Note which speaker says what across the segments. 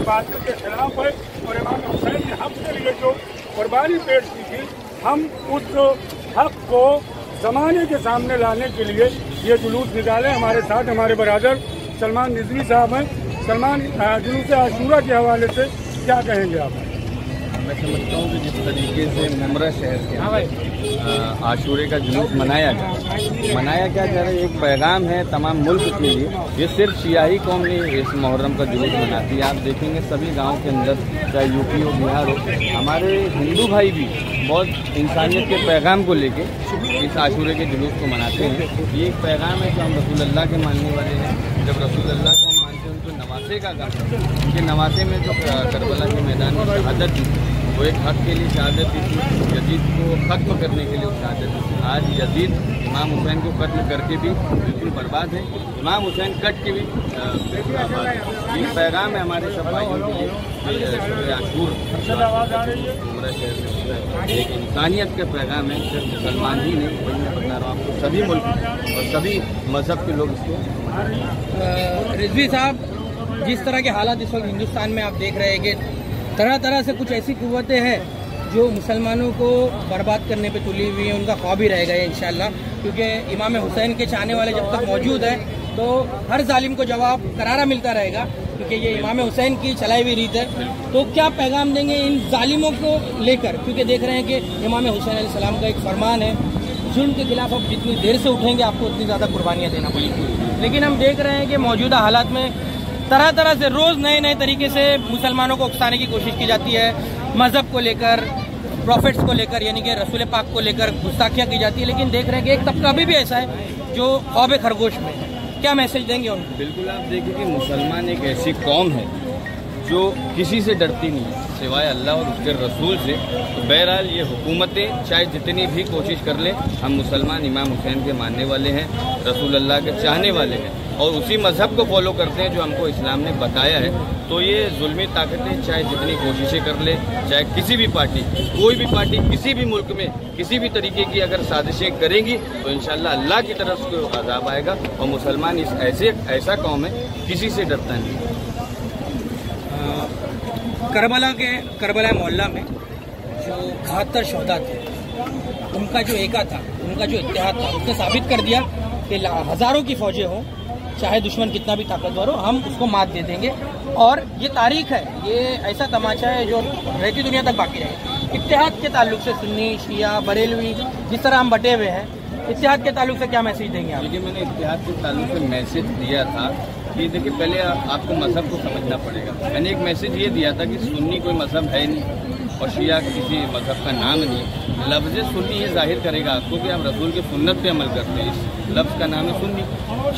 Speaker 1: बातिल के खिलाफ है और इमाम हुसैन ने हक के लिए जो कुर्बानी पेश की थी, हम उस हक को ज़माने के सामने लाने के लिए ये जुलूस निकाले। हमारे साथ हमारे बरादर सलमान रिजवी साहब हैं। सलमान, जुलूस आशूरा के हवाले से क्या कहेंगे आप?
Speaker 2: मैं समझता हूँ कि जिस तरीके से मुमरा शहर के आशूरे का जुलूस मनाया क्या जा रहा है, एक पैगाम है तमाम मुल्क के लिए। ये सिर्फ शियाही कौम नहीं इस मुहर्रम का जुलूस मनाती है। आप देखेंगे सभी गांव के अंदर, चाहे यूपी हो, बिहार हो, हमारे हिंदू भाई भी बहुत इंसानियत के पैगाम को लेके इस आशूरे के जुलूस को मनाते हैं। ये एक पैगाम है कि हम रसूल अल्लाह के मानने वाले हैं। जब रसूल अल्लाह को हम मानते हैं, उनको नवासे का काम है। उनके नवासे में जो करबला के मैदान में शहादत दी, वो एक हक के लिए शहादत दी थी, यजीद को ख़त्म करने के लिए वो शहादत दी थी। आज यजीद इमाम हुसैन को कत्ल करके भी बिल्कुल बर्बाद है, इमाम हुसैन कट के भी बर्बाद है। ये पैगाम है हमारे सब भाइयों के लिए। आशूर उम्र शहर में होता है, एक इंसानियत का पैगाम है। सिर्फ मुसलमान ही नहीं, वही मैं बता रहा हूँ आपको, सभी मुल्क और सभी मज़हब के लोग इसको।
Speaker 3: रिजवी साहब, जिस तरह के हालात इस वक्त हिंदुस्तान में आप देख रहे हैं कि तरह तरह से कुछ ऐसी कुव्वतें हैं जो मुसलमानों को बर्बाद करने पे तुली हुई हैं, उनका ख्वाब ही रह गए इंशाअल्लाह। क्योंकि इमाम हुसैन के चाहने वाले जब तक मौजूद हैं तो हर जालिम को जवाब करारा मिलता रहेगा, क्योंकि ये इमाम हुसैन की चलाई हुई रीत है। तो क्या पैगाम देंगे इन जालिमों को लेकर? क्योंकि देख रहे हैं कि इमाम हुसैन अलैहिस्सलाम का एक फरमान है, जुल्म के खिलाफ आप जितनी देर से उठेंगे आपको उतनी ज़्यादा कुर्बानियाँ देना पड़ेगी। लेकिन हम देख रहे हैं कि मौजूदा हालात में तरह तरह से रोज़ नए नए तरीके से मुसलमानों को उकसाने की कोशिश की जाती है। मज़हब को लेकर, प्रॉफिट्स को लेकर, यानी कि रसूल पाक को लेकर गुस्ताखियाँ की जाती है। लेकिन देख रहे हैं कि एक तबका अभी भी ऐसा है जो ख्वाब खरगोश में है। क्या मैसेज देंगे उनको?
Speaker 2: बिल्कुल, आप देखिए कि मुसलमान एक ऐसी कौम है जो किसी से डरती नहीं है सिवाय अल्लाह और उसके रसूल से। तो बहरहाल ये हुकूमतें चाहे जितनी भी कोशिश कर लें, हम मुसलमान इमाम हुसैन के मानने वाले हैं, रसूल अल्लाह के चाहने वाले हैं और उसी मज़हब को फॉलो करते हैं जो हमको इस्लाम ने बताया है। तो ये जुल्मी ताकतें चाहे जितनी कोशिशें कर ले, चाहे किसी भी पार्टी, कोई भी पार्टी किसी भी मुल्क में किसी भी तरीके की अगर साजिशें करेंगी तो इंशाअल्लाह अल्लाह की तरफ से अज़ाब आएगा। और मुसलमान ऐसा कौम है, किसी से डरता नहीं।
Speaker 3: करबला मोहल्ला में जो 71 शहदा थे, उनका जो एका था, उनका जो इत्तेहाद था, उसने साबित कर दिया कि हज़ारों की फौजें हों, चाहे दुश्मन कितना भी ताकतवर हो, हम उसको मात दे देंगे। और ये तारीख है, ये ऐसा तमाशा है जो रहती दुनिया तक बाकी रहेगा। इत्तेहाद के ताल्लुक से सुन्नी, शिया, बरेलवी, जिस तरह हम बटे हुए हैं, इत्तेहाद के ताल्लुक से क्या मैसेज देंगे आप?
Speaker 2: देखिए, मैंने इत्तेहाद के ताल्लुक से मैसेज दिया था कि देखिए पहले आपको मज़हब को समझना पड़ेगा। मैंने एक मैसेज ये दिया था कि सुन्नी कोई मज़हब है नहीं और शिया किसी मज़हब का नाम नहीं। लफ्ज़ सुन्नी ये जाहिर करेगा आपको कि आप रसूल की सुन्नत पे अमल करते हैं। इस लफ्ज़ का नाम है सुन्नी।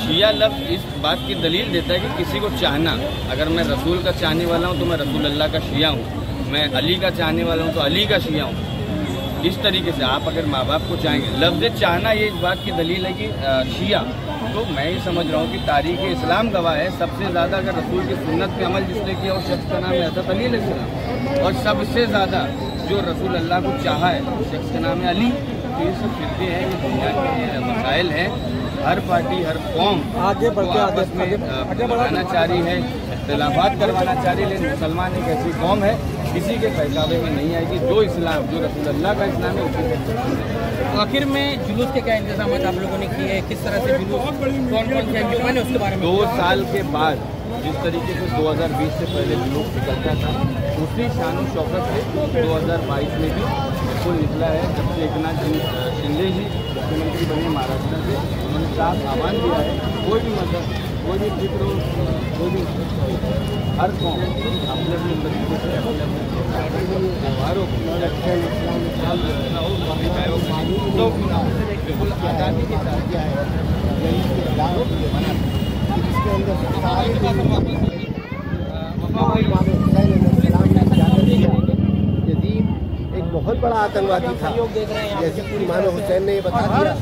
Speaker 2: शिया लफ्ज़ इस बात की दलील देता है कि किसी को चाहना, अगर मैं रसूल का चाहने वाला हूँ तो मैं रसूल अल्लाह का शिया हूँ, मैं अली का चाहने वाला हूँ तो अली का शिया हूँ। इस तरीके से आप अगर माँ बाप को चाहेंगे, लफ्ज़ चाहना ये इस बात की दलील है कि शिया। तो मैं ये समझ रहा हूँ कि तारीख़ इस्लाम गवाह है, सबसे ज़्यादा अगर रसूल की सुन्नत पे अमल जिसने किया उस शख्स का नाम है हज़रत अली अलैहिस्सलाम, और सबसे ज़्यादा जो रसूल अल्लाह को चाहा है उस शख्स का नाम है अली। तो ये सब फिरते हैं, ये दुनिया के मसाइल हैं। हर पार्टी, हर कौम आगे बढ़ते आपस में बढ़ाना चाह रही है, इख्तिलाफात करवाना चाह रही है। लेकिन मुसलमान एक ऐसी कौम है, किसी के पहचावे में नहीं आएगी। जो इस्लाम, जो रसूल अल्लाह का इस्लाम है, उसी।
Speaker 3: आखिर में जुलूस के क्या इंतजाम आप लोगों ने किए? किस तरह से जुलूस, कौन कौन से अंजुमन है, उसके बारे में?
Speaker 2: 2 साल के बाद जिस तरीके से 2020 से पहले जुलूस निकलता था, उसी शान और शौकत से 2022 में भी बिल्कुल निकला है। जब से एकनाथ शिंदे जी मुख्यमंत्री बने महाराष्ट्र से, उन्होंने साफ आह्वान दिया है, कोई भी मज़हब, कोई भी फिक्र हो, कोई भी हर कौम अपने अपने तरीके से अपने त्यौहारों को बिल्कुल आज़ादी के साथ
Speaker 4: एक बहुत बड़ा आतंकवादी था, जैसे कि इमाम हुसैन ने ये बता दिया।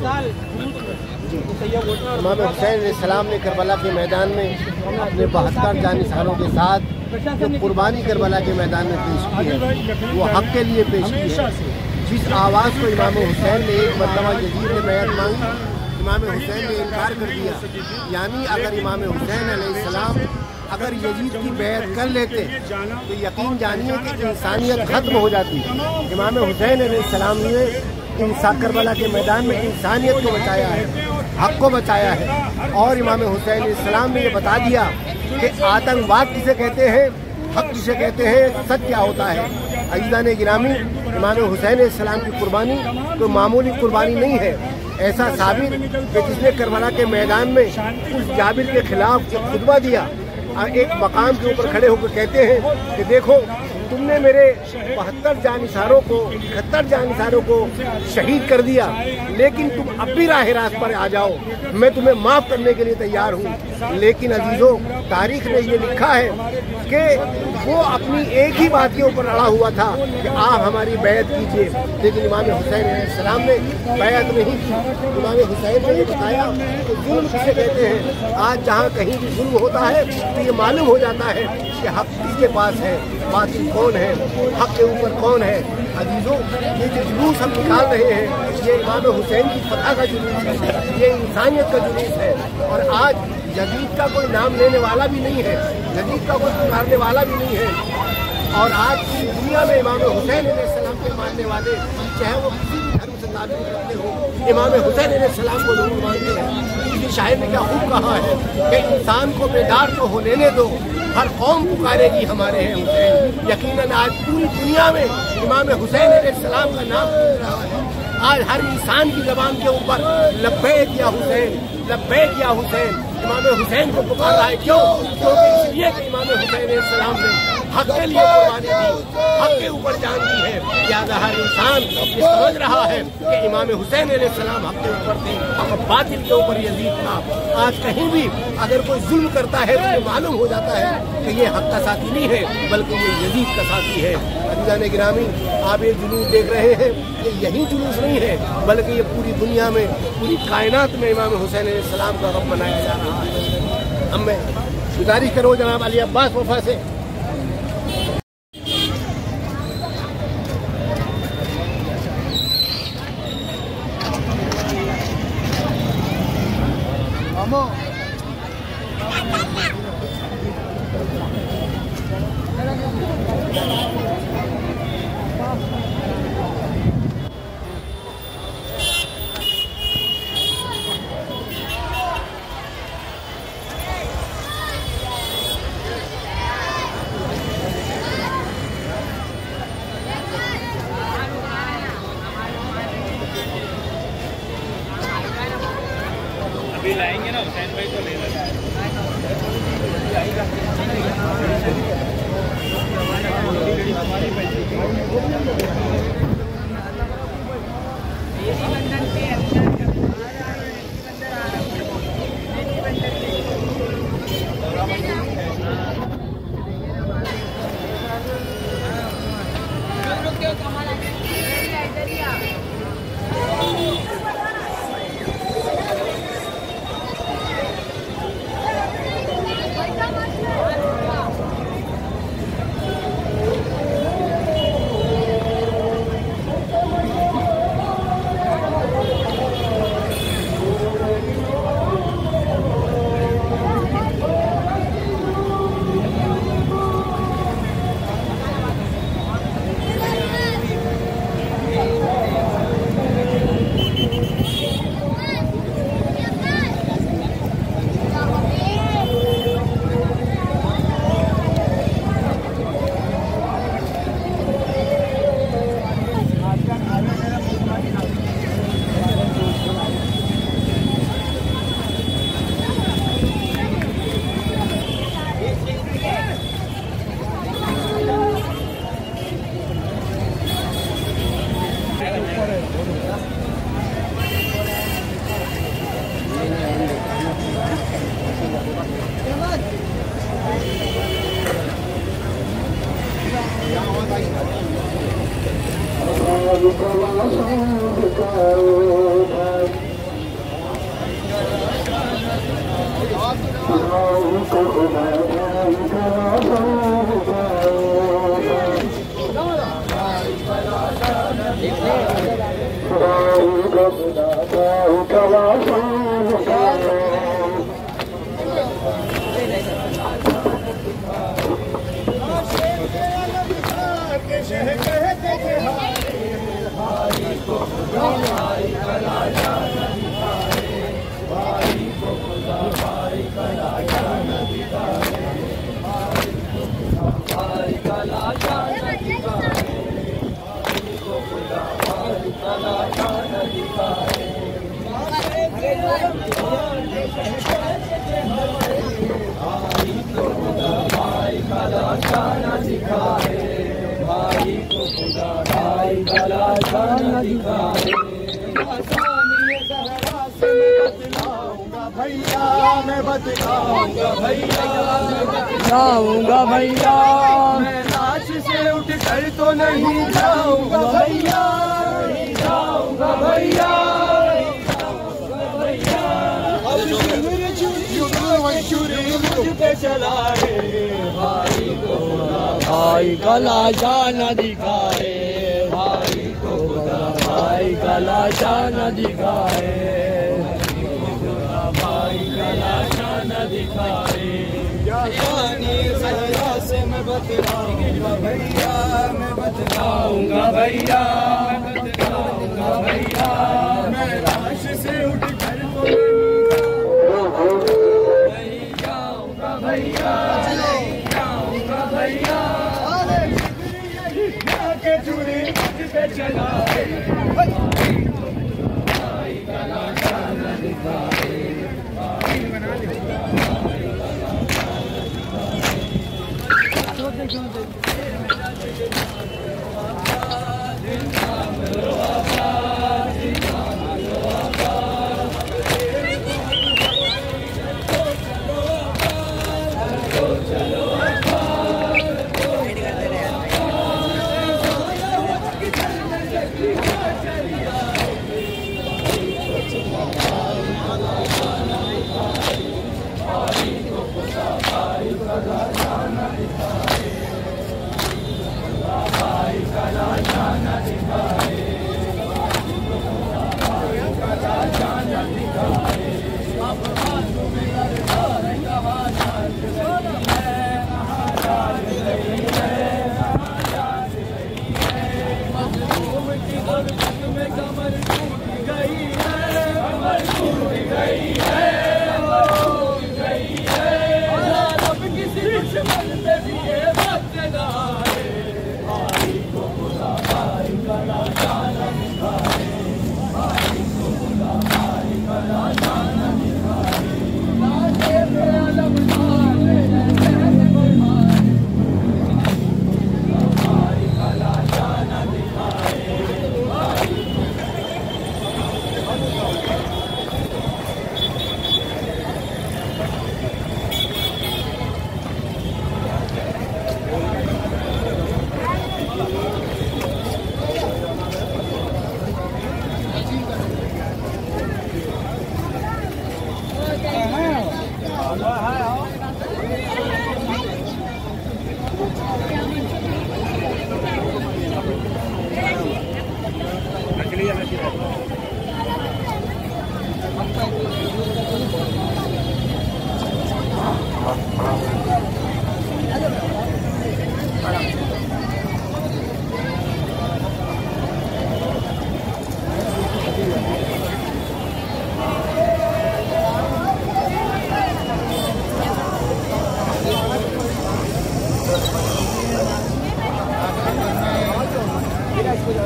Speaker 4: इमाम हुसैन अलैहिस्सलाम ने करबला के मैदान में अपने 72 जानिसारों के साथ जो कुर्बानी करबला के मैदान में पेश की है, वो हक के लिए पेश की है। जिस आवाज़ को इमाम हुसैन ने एक मरतबा यजीद ने बैत मांगी, इमाम हुसैन ने इनकार कर दिया। यानी अगर इमाम हुसैन अलैहिस्सलाम अगर यजीद की बैत कर लेते तो यकीन जानिए कि इंसानियत खत्म हो जाती। इमाम हुसैन अलैहिस्सलाम ने करबला के मैदान में इंसानियत को बचाया है, हक को बचाया है। और इमाम हुसैन अलैहिस्सलाम ने ये बता दिया कि आतंकवाद किसे कहते हैं, हक किसे कहते हैं, सच क्या होता है। अज़ीज़ान गिरामी, इमाम हुसैन अलैहिस्सलाम की कुर्बानी कोई मामूली कुर्बानी नहीं है। ऐसा साबिर कि जिसने करबला के मैदान में उस जाबिर के खिलाफ जो खुतबा दिया, एक मकाम के ऊपर खड़े होकर कहते हैं कि देखो तुमने मेरे 72 जानिसारों को 71 जानिसारों को शहीद कर दिया, लेकिन तुम अब भी राह रास्त पर आ जाओ, मैं तुम्हें माफ़ करने के लिए तैयार हूँ। लेकिन अजीज़ों, तारीख ने ये लिखा है कि वो अपनी एक ही बात के ऊपर अड़ा हुआ था कि आप हमारी बैत कीजिए, लेकिन इमाम हुसैन अलैहिस्सलाम ने बैत नहीं की। इमाम हुसैन ने ये बताया कि जुल्म किसे कहते हैं। आज जहाँ कहीं भी जुल्म होता है तो ये मालूम हो जाता है कि हक किसके पास है, बातिल कौन है, हक के ऊपर कौन है। अजीजों, ये जो जुलूस हम निकाल रहे हैं, ये इमाम हुसैन की फतह का जुलूस है, ये इंसानियत का जुलूस है। और आज यजीद का कोई नाम लेने वाला भी नहीं है, यजीद का कोई पुकारने वाला भी नहीं है। और आज पूरी दुनिया में इमाम हुसैन अलैहिस्सलाम के मानने वाले, चाहे वो किसी भी धर्म से ताल्लुक़ रखते हो, इमाम हुसैन अलैहिस्सलाम को जरूर मानते हैं। किसी शायर ने क्या खूब कहा है कि इंसान को बेदार तो हो लेने दो, हर कौम पुकारेगी हमारे हैं हुसैन। यकीनन आज पूरी दुनिया में इमाम हुसैन अलैहिस्सलाम का नाम गूंज रहा है। आज हर इंसान की ज़बान के ऊपर लब्बैक या हुसैन, लब्बैक या हुसैन, इमाम हुसैन को पुकार रहा है। क्यों? क्योंकि इसलिए कि इमाम हुसैन अलैहिस्सलाम ने हक के लिए कुर्बानी दी, हक के ऊपर जान दी है। लिहाजा हर इंसान ये समझ रहा है कि इमाम हुसैन अलैहिस्सलाम हक के ऊपर थे और बातिल के ऊपर यजीद था। आज कहीं भी अगर कोई जुल्म करता है तो ये मालूम हो जाता है कि ये हक का साथी नहीं है, बल्कि ये यजीद का साथी है। अज़ीज़ान गिरामी, आप ये जुलूस देख रहे हैं, ये यही जुलूस नहीं है, बल्कि ये पूरी दुनिया में, पूरी कायनात में इमाम हुसैन अलैहिस्सलाम का गम मनाया जा रहा है। अब मैं गुजारिश करूँ जनाब अली अब्बास वफा से,
Speaker 5: अभी लाएंगे ना हुसैन भाई को ले लेंगे।
Speaker 3: दिखाए, भाई को खुदा भाई का लाशा न दिखाए।
Speaker 4: भैया मैं बतलाऊंगा, भैया
Speaker 3: जाऊंगा भैया,
Speaker 4: मैं लाश से उठ कर तो नहीं जाऊंगा भैया, नहीं जाऊंगा भैया। अब सिर मुझ पे चला रे, भाई को
Speaker 3: भाई का लाशा न दिखाए, भाई को भाई का लाशा न दिखाए, भाई का लाशा न दिखाए।
Speaker 4: सहरा से मैं बतलाऊंगा भैया, मैं बतलाऊंगा
Speaker 3: भैया, मैं बतलाऊंगा भैया,
Speaker 4: मैं लाश से उठ कर तो
Speaker 3: नहीं जाऊंगा भैया, नहीं जाऊंगा भैया।
Speaker 4: के चूड़ी मुझ पे चला रे,
Speaker 3: भाई का लाशा न दिखाए।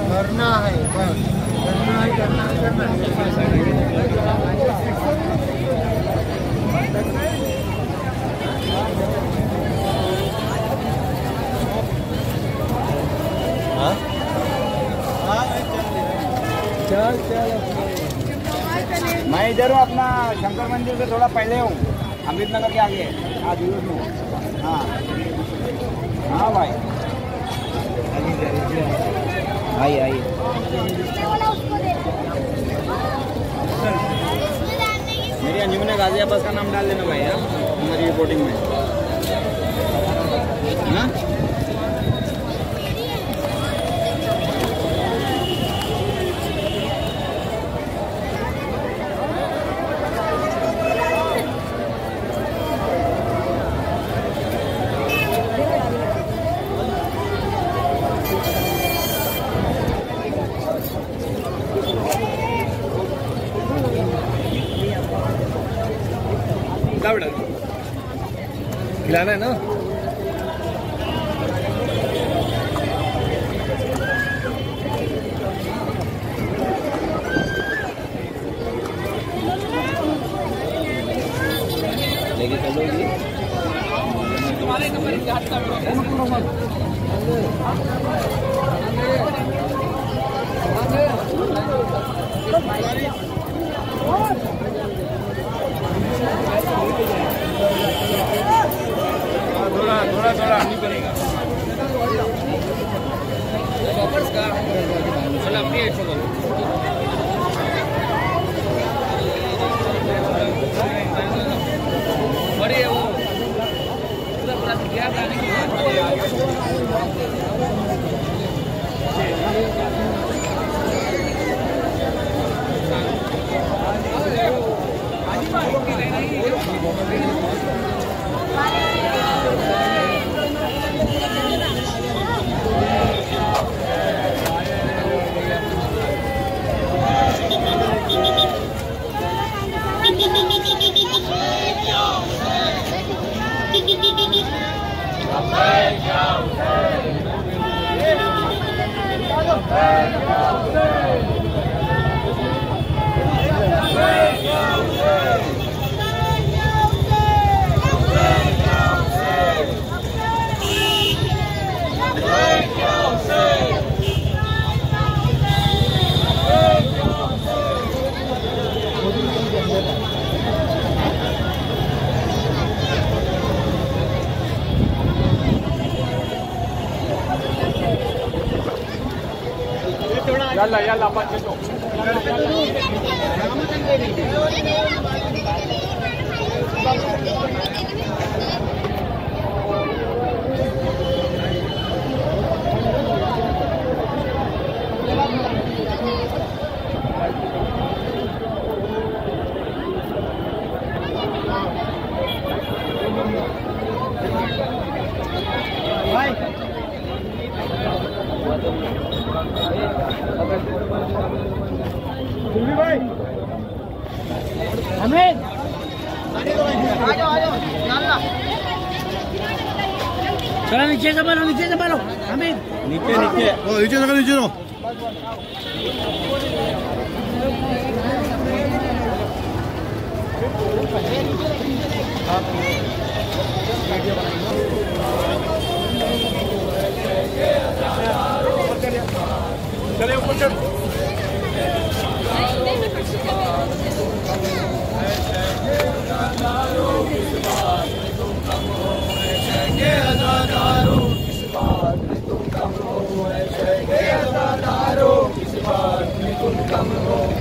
Speaker 4: करना है, बस करना है, करना है, करना
Speaker 5: मैं इधर हूँ, अपना शंकर मंदिर से थोड़ा पहले हूँ, अमृतनगर के आगे। हाँ जरूर में। हाँ हाँ भाई, आइए आइए। मेरी अंजुमन ने गाजियाबाद का नाम डाल देना भाई, हाँ हमारी रिपोर्टिंग में। हाँ
Speaker 3: खिलाना है ना।
Speaker 2: लेके चलोगी
Speaker 3: तुम्हारे नंबर
Speaker 2: थोड़ा नहीं बनेगा वापस का चलो अपनी एक छोड़ो बड़े वो पूरा क्या
Speaker 1: Yalla, yalla, Pachito. भाई हमें आ जाओ चलो नीचे से मारो हमें नीचे रहो चले ऊपर चल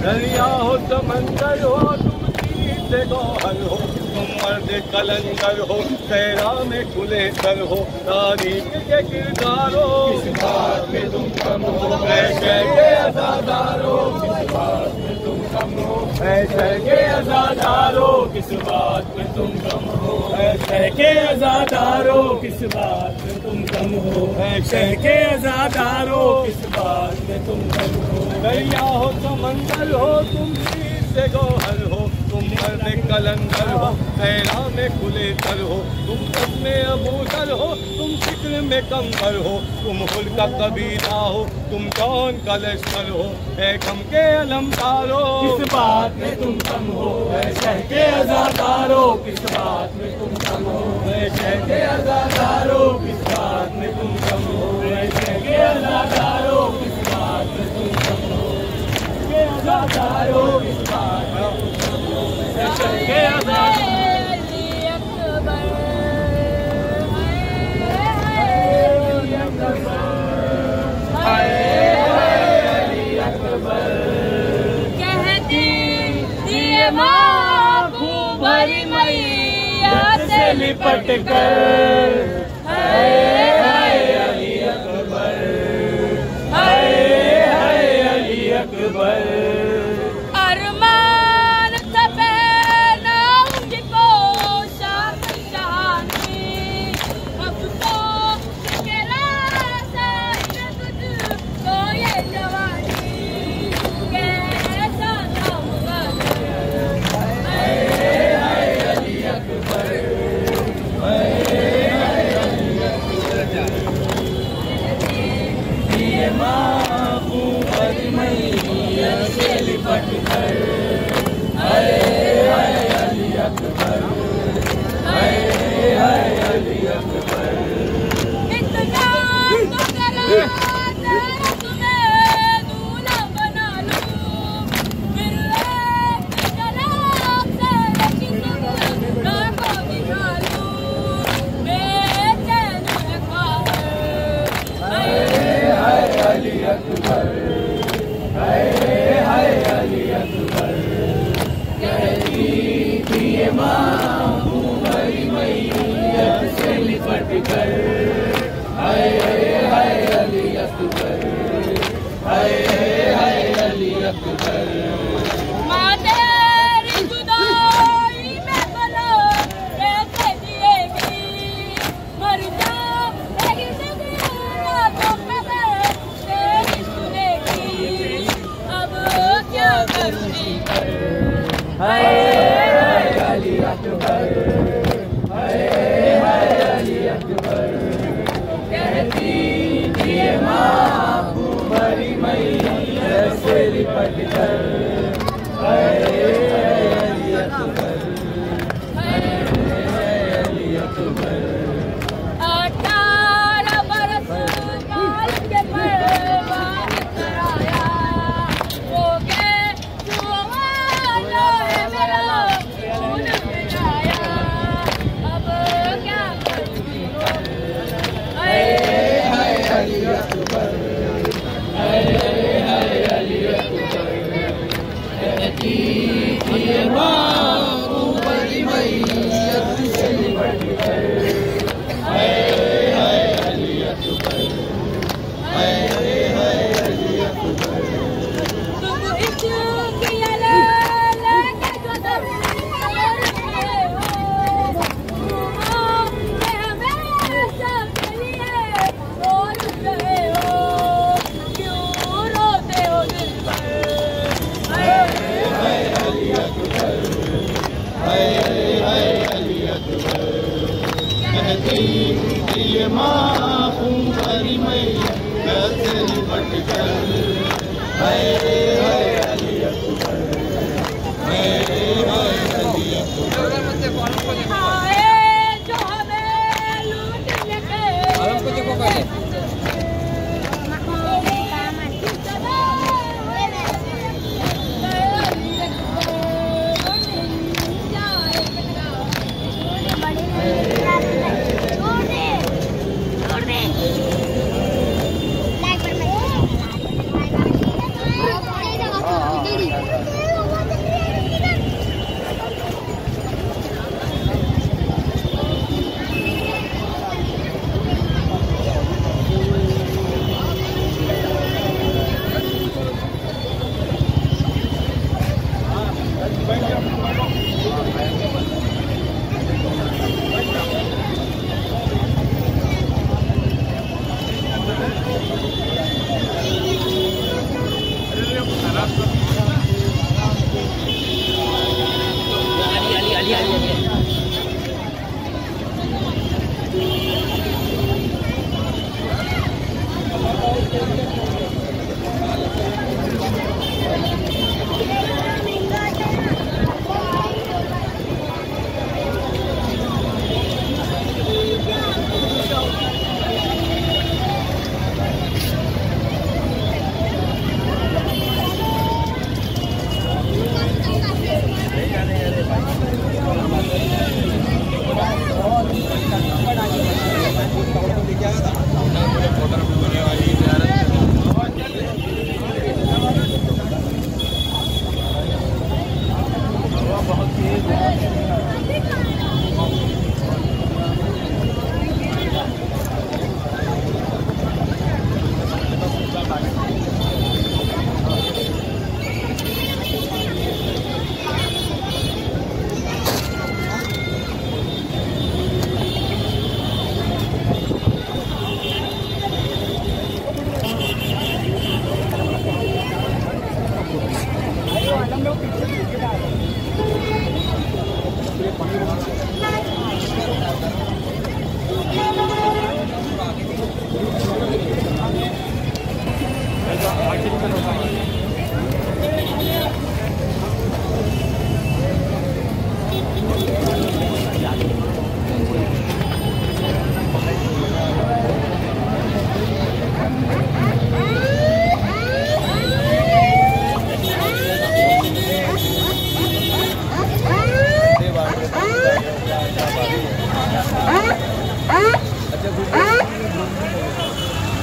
Speaker 1: दरिया हो समंदर हो तुम से गौहर हो तुम मर्द कलंदर हो सहरा में खुले सर हो तारीख के किरदार हो किस बात में तुम कम हो ऐसे के अज़ादार हो किस बात में तुम कम हो ऐसे के अज़ादार हो किस बात में तुम कम हो ऐसे के अज़ादार हो किस बात में तुम कम हो ऐसे के अज़ादार हो किस बात में तुम कम हो दरिया हो समंदर हो तुम से गौहर हो तुम मर्द कलंदर हो सहरा में खुले सर हो तुम सब में अबूसर हो तुम फिक्र में कंबर हो तुम हुल का कबीला हो तुम कौन का लश्कर हो है कम के अलमदार हो किस बात में तुम कम हो है शह के अज़ादार हो किस बात में तुम कम हो है शह के अज़ादार हो किस बात में तुम कम हो है शह के अज़ादार हो किस बात में तुम कम हो के अज़ादार हो किस बात में के अज़ादार
Speaker 6: भरी मैया से लिपट कर
Speaker 1: अली अकबर अली अकबर
Speaker 6: अरमान सपना उनको शाहनी अब तो कैसा तुझको ये जवानी कैसा था माँ तेरी जुदाई में भला कैसे जिएगी, मर जाएगी रातों में तेरी सुनेगी, अब क्या करूँगी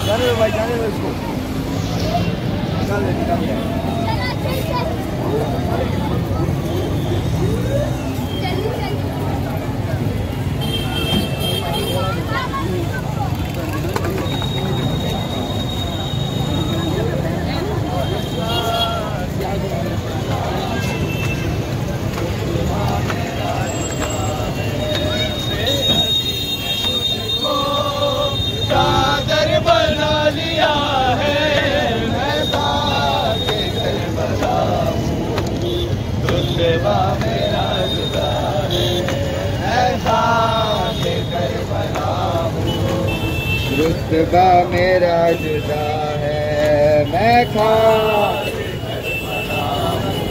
Speaker 5: जाने दो भाई, जाने दो इसको, निकाल दे।
Speaker 7: रुतबा मेरा जुदा है, मैं खाके करबला हूँ। रुतबा मेरा जुदा है, मैं खाके करबला हूँ।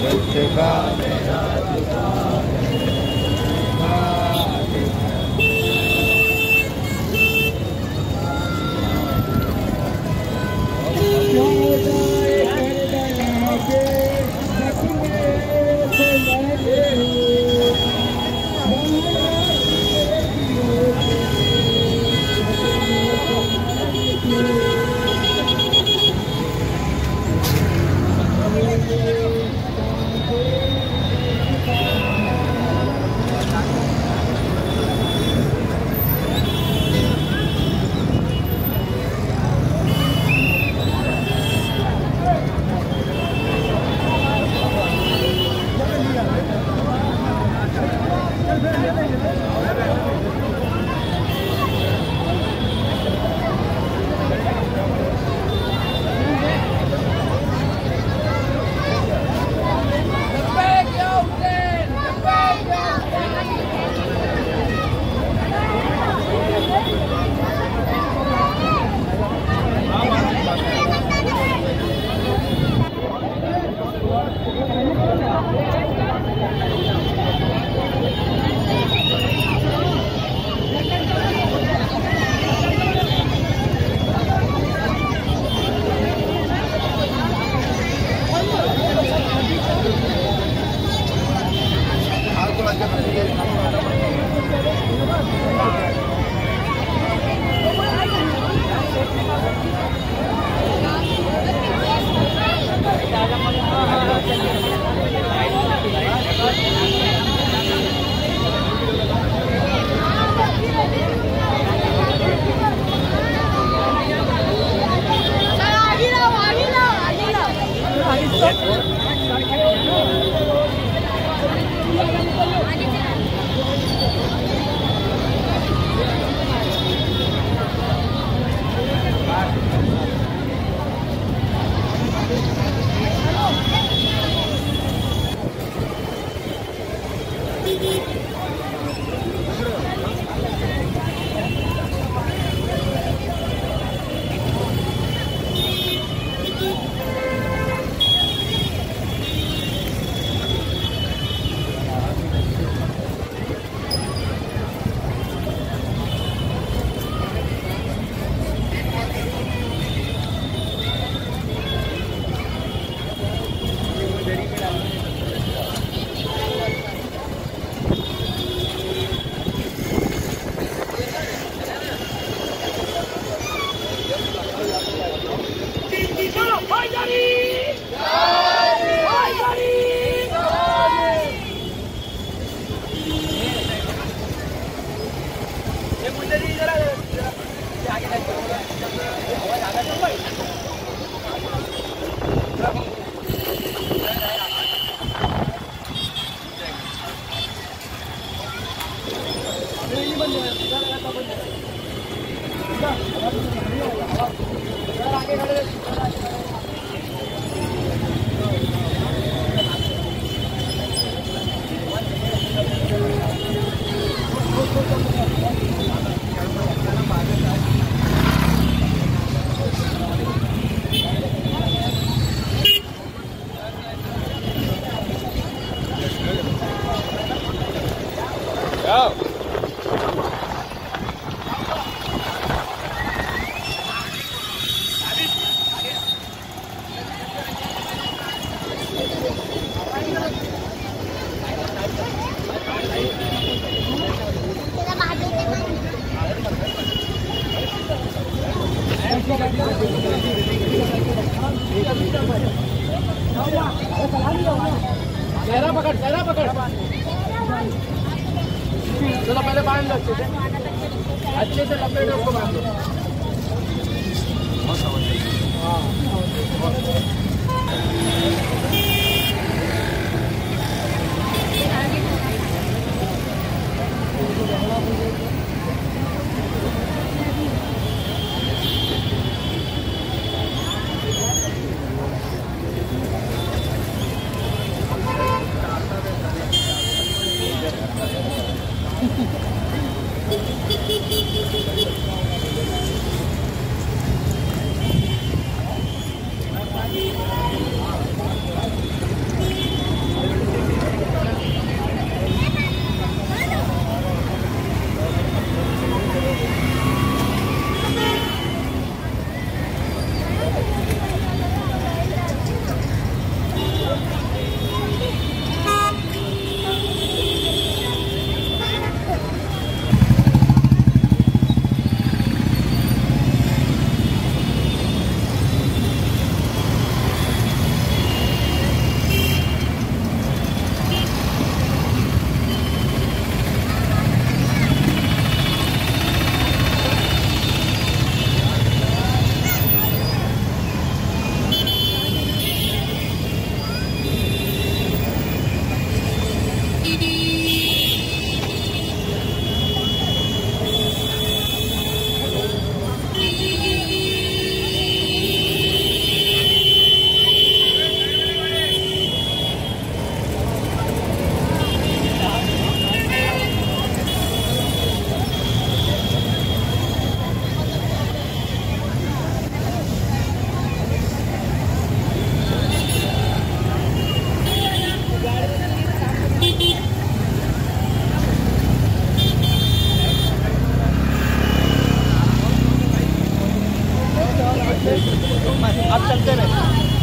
Speaker 7: रुतबा मेरा जुदा है, खाके
Speaker 3: सहरा पकड़ चलो पहले बांध लो अच्छे से लपेटे उसको बांध लो।
Speaker 5: आप चलते रहे।